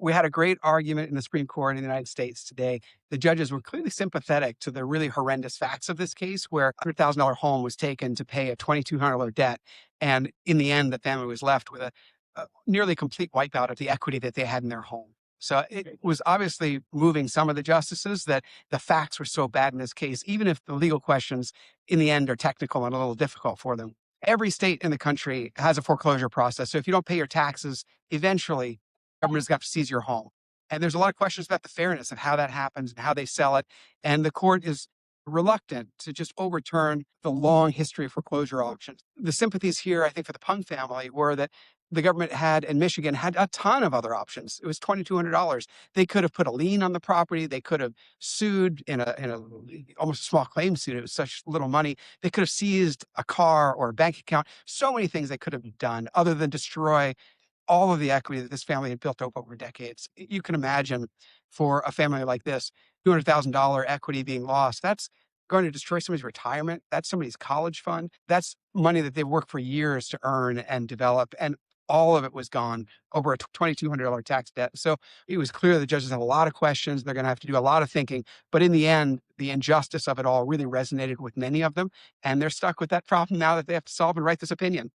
We had a great argument in the Supreme Court in the United States today. The judges were clearly sympathetic to the really horrendous facts of this case, where a $100,000 home was taken to pay a $2,200 debt. And in the end, the family was left with a nearly complete wipeout of the equity that they had in their home. So it was obviously moving some of the justices that the facts were so bad in this case, even if the legal questions in the end are technical and a little difficult for them. Every state in the country has a foreclosure process. So if you don't pay your taxes, eventually government is going to have to seize your home. And there's a lot of questions about the fairness of how that happens and how they sell it. And the court is reluctant to just overturn the long history of foreclosure auctions. The sympathies here, I think, for the Pung family were that the government had, in Michigan, had a ton of other options. It was $2,200. They could have put a lien on the property. They could have sued in a almost a small claim suit. It was such little money. They could have seized a car or a bank account. So many things they could have done other than destroy all of the equity that this family had built up over decades. You can imagine for a family like this, $200,000 equity being lost, that's going to destroy somebody's retirement. That's somebody's college fund. That's money that they've worked for years to earn and develop. And all of it was gone over a $2,200 tax debt. So it was clear the judges had a lot of questions. They're going to have to do a lot of thinking. But in the end, the injustice of it all really resonated with many of them. And they're stuck with that problem now that they have to solve and write this opinion.